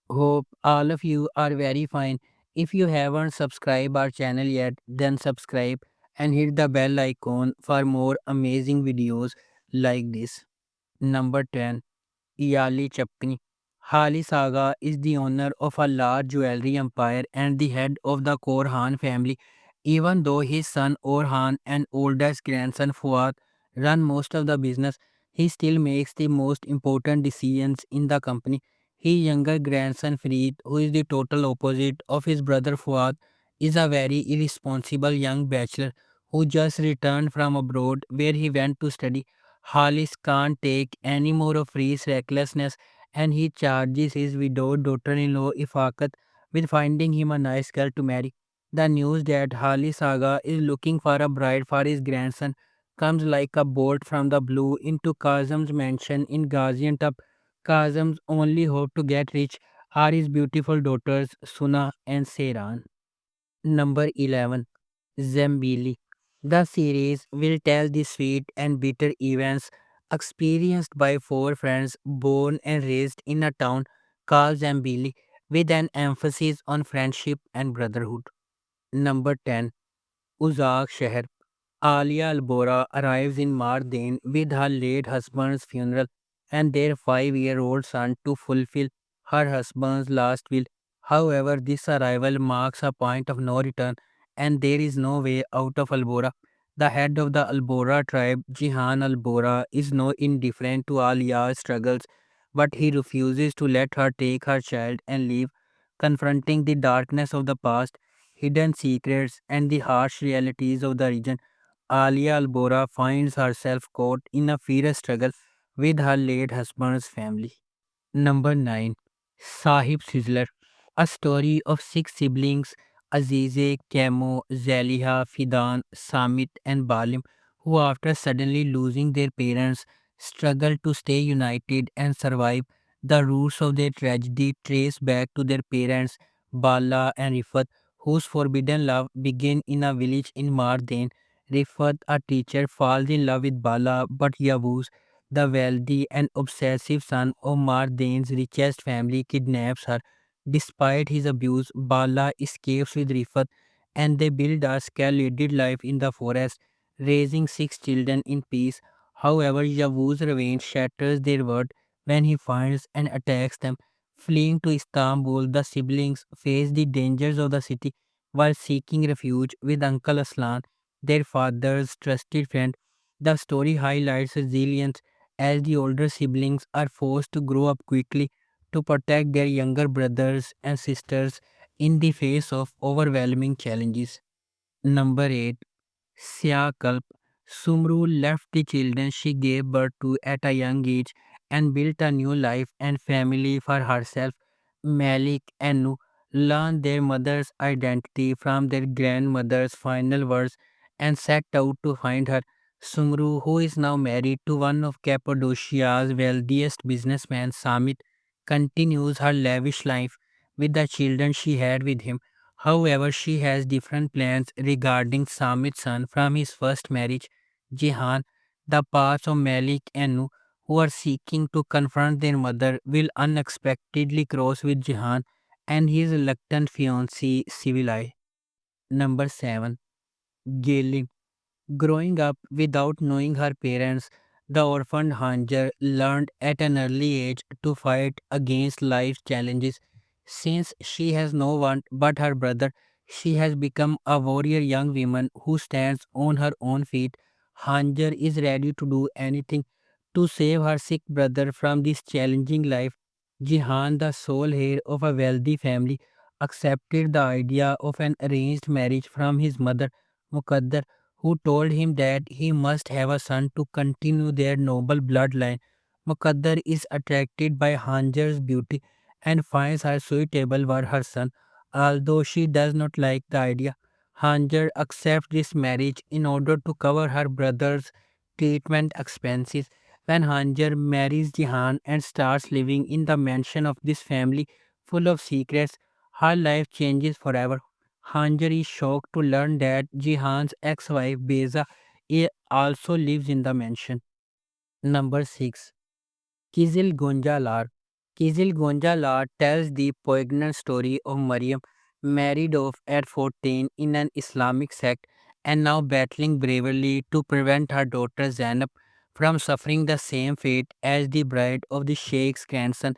Hope all of you are very fine. If you haven't subscribed our channel yet, then subscribe and hit the bell icon for more amazing videos like this. Number 10. Iyali Chapkani. Hali Saga is the owner of a large jewelry empire and the head of the Korhan family. Even though his son Orhan and oldest grandson Fuad run most of the business, he still makes the most important decisions in the company. His younger grandson Farid, who is the total opposite of his brother Fuad, is a very irresponsible young bachelor who just returned from abroad where he went to study. Hollis can't take any more of Ree's recklessness and he charges his widowed daughter-in-law Ifaqat with finding him a nice girl to marry. The news that Hollis Saga is looking for a bride for his grandson comes like a bolt from the blue into Kazem's mansion in Gaziantep. Kazem's only hope to get rich are his beautiful daughters Suna and Seyran. Number 11. Zambili. The series will tell the sweet and bitter events experienced by four friends born and raised in a town called Zambili with an emphasis on friendship and brotherhood. Number 10. Uzak Shahar. Alia Albora arrives in Mardin with her late husband's funeral and their 5-year-old son to fulfill her husband's last will. However, this arrival marks a point of no return and there is no way out of Albora. The head of the Albora tribe, Jihan Albora, is no indifferent to Alia's struggles, but he refuses to let her take her child and leave, confronting the darkness of the past, hidden secrets, and the harsh realities of the region. Alia Albora finds herself caught in a fierce struggle with her late husband's family. Number 9. Sahib Sizzler. A story of six siblings Azize, Kemo, Zaliha, Fidan, Samit, and Balim, who, after suddenly losing their parents, struggle to stay united and survive. The roots of their tragedy trace back to their parents, Bala and Rifat, whose forbidden love began in a village in Mardain. Rifat, a teacher, falls in love with Bala, but Yavuz, the wealthy and obsessive son of Mardain's richest family, kidnaps her. Despite his abuse, Bala escapes with Rifat and they build a secluded life in the forest, raising six children in peace. However, Yavuz's revenge shatters their world when he finds and attacks them. Fleeing to Istanbul, the siblings face the dangers of the city while seeking refuge with Uncle Aslan, their father's trusted friend. The story highlights resilience as the older siblings are forced to grow up quickly to protect their younger brothers and sisters in the face of overwhelming challenges. Number 8. Syakalp. Sumru left the children she gave birth to at a young age and built a new life and family for herself. Malik and Nu learned their mother's identity from their grandmother's final words and set out to find her. Sumru, who is now married to one of Cappadocia's wealthiest businessmen, Samit, continues her lavish life with the children she had with him. However, she has different plans regarding Samit's son from his first marriage, Jihan. The paths of Malik and Nu, who are seeking to confront their mother, will unexpectedly cross with Jihan and his reluctant fiancée, Sivilai. Number 7. Galen. Growing up without knowing her parents, the orphaned Hanjar learned at an early age to fight against life's challenges. Since she has no one but her brother, she has become a warrior young woman who stands on her own feet. Hanjar is ready to do anything to save her sick brother from this challenging life. Jihan, the sole heir of a wealthy family, accepted the idea of an arranged marriage from his mother, Muqaddar, who told him that he must have a son to continue their noble bloodline. Muqaddar is attracted by Hanjar's beauty and finds her suitable for her son. Although she does not like the idea, Hanjar accepts this marriage in order to cover her brother's treatment expenses. When Hanjar marries Jihan and starts living in the mansion of this family full of secrets, her life changes forever. Hanjar is shocked to learn that Jihan's ex-wife Beza also lives in the mansion. Number 6. Kizil Gonjalar. Kizil Gonjala tells the poignant story of Maryam, married off at 14 in an Islamic sect and now battling bravely to prevent her daughter Zainab from suffering the same fate as the bride of the Sheikh's grandson.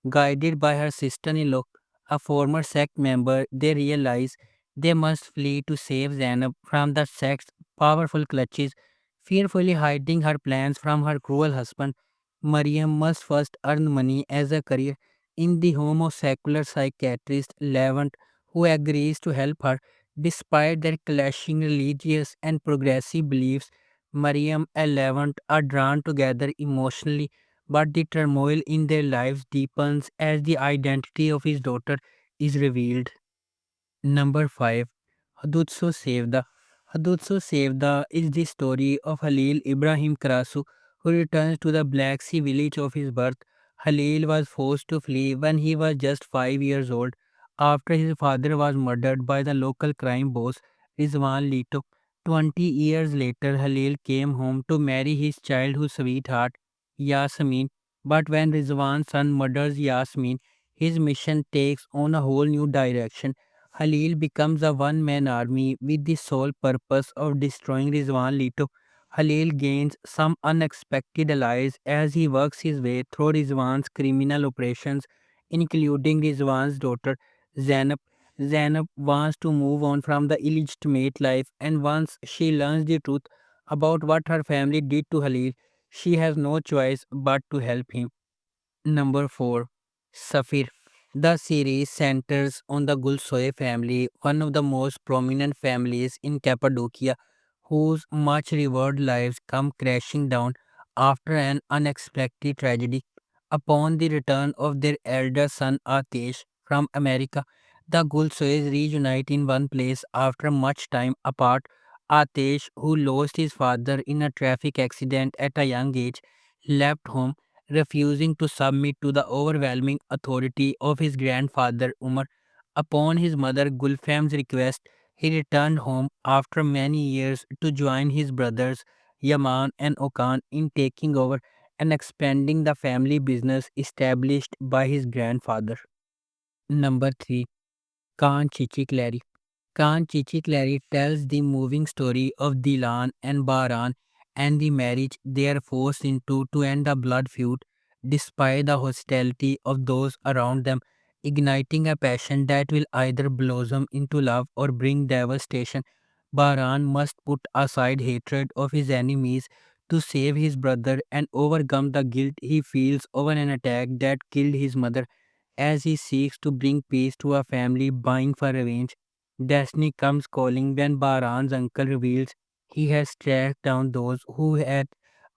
Guided by her sister-in-law, a former sect member, they realize they must flee to save Zainab from the sect's powerful clutches. Fearfully hiding her plans from her cruel husband, Mariam must first earn money as a career in the home of secular psychiatrist Levant, who agrees to help her. Despite their clashing religious and progressive beliefs, Mariam and Levant are drawn together emotionally, but the turmoil in their lives deepens as the identity of his daughter is revealed. Number 5. Hadutsu Sevda. Hadutsu Sevda is the story of Halil Ibrahim Karasu, who returns to the Black Sea village of his birth. Halil was forced to flee when he was just 5 years old after his father was murdered by the local crime boss Rizwan Lito. 20 years later, Halil came home to marry his childhood sweetheart Yasmin, but when Rizwan's son murders Yasmin, his mission takes on a whole new direction. Halil becomes a one-man army with the sole purpose of destroying Rizwan Lito. Halil gains some unexpected allies as he works his way through Rizwan's criminal operations, including Rizwan's daughter Zainab. Zainab wants to move on from the illegitimate life, and once she learns the truth about what her family did to Halil, she has no choice but to help him. Number 4. Safir. The series centers on the Gulsoy family, one of the most prominent families in Cappadocia, whose much revered lives come crashing down after an unexpected tragedy. Upon the return of their elder son Atesh from America, the Gulsoys reunite in one place after much time apart. Atesh, who lost his father in a traffic accident at a young age, left home refusing to submit to the overwhelming authority of his grandfather Umar. Upon his mother Gulfam's request, he returned home after many years to join his brothers Yaman and Okan in taking over and expanding the family business established by his grandfather. Number 3. Khan Chichikleri. Khan Chichikleri tells the moving story of Dilan and Baran and the marriage they are forced into to end a blood feud despite the hostility of those around them, igniting a passion that will either blossom into love or bring devastation. Baran must put aside hatred of his enemies to save his brother and overcome the guilt he feels over an attack that killed his mother. As he seeks to bring peace to a family vying for revenge, Destiny comes calling when Baran's uncle reveals he has tracked down those who had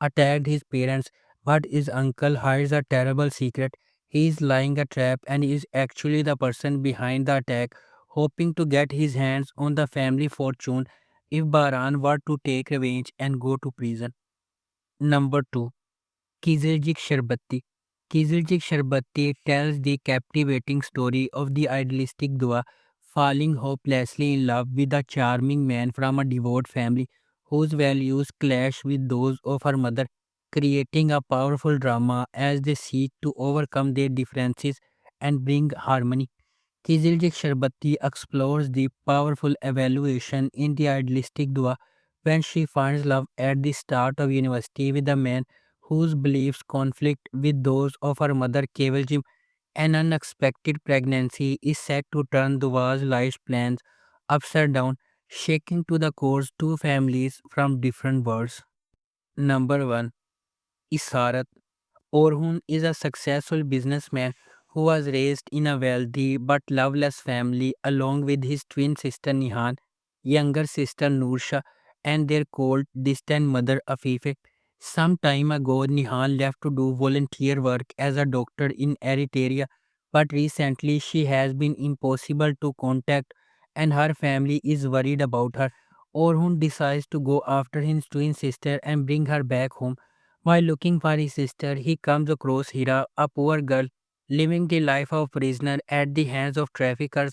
attacked his parents, but his uncle hides a terrible secret. He is lying a trap and is actually the person behind the attack, hoping to get his hands on the family fortune if Baran were to take revenge and go to prison. Number 2. Kizilcik Sharbati. Kizilcik Sharbati tells the captivating story of the idealistic Dua falling hopelessly in love with a charming man from a devout family whose values clash with those of her mother, creating a powerful drama as they seek to overcome their differences and bring harmony. Kizilcik Sharbati explores the powerful evaluation in the idealistic Dua when she finds love at the start of university with a man whose beliefs conflict with those of her mother Kevaljim. An unexpected pregnancy is set to turn Dua's life plans upside down, shaking to the core two families from different worlds. Number 1. Isarat. Orhun is a successful businessman who was raised in a wealthy but loveless family along with his twin sister Nihan, younger sister Noorsha, and their cold, distant mother Afife. Some time ago, Nihan left to do volunteer work as a doctor in Eritrea, but recently she has been impossible to contact and her family is worried about her. Orhun decides to go after his twin sister and bring her back home. While looking for his sister, he comes across Hira, a poor girl living the life of prisoner at the hands of traffickers.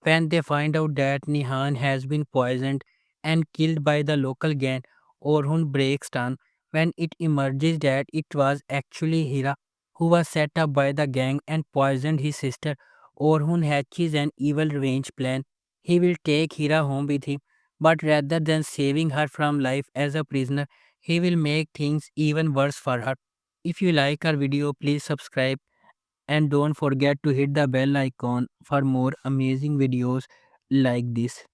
When they find out that Nihan has been poisoned and killed by the local gang, Orhun breaks down when it emerges that it was actually Hira who was set up by the gang and poisoned his sister. Orhun hatches an evil revenge plan. He will take Hira home with him, but rather than saving her from life as a prisoner, he will make things even worse for her. If you like our video, please subscribe and don't forget to hit the bell icon for more amazing videos like this.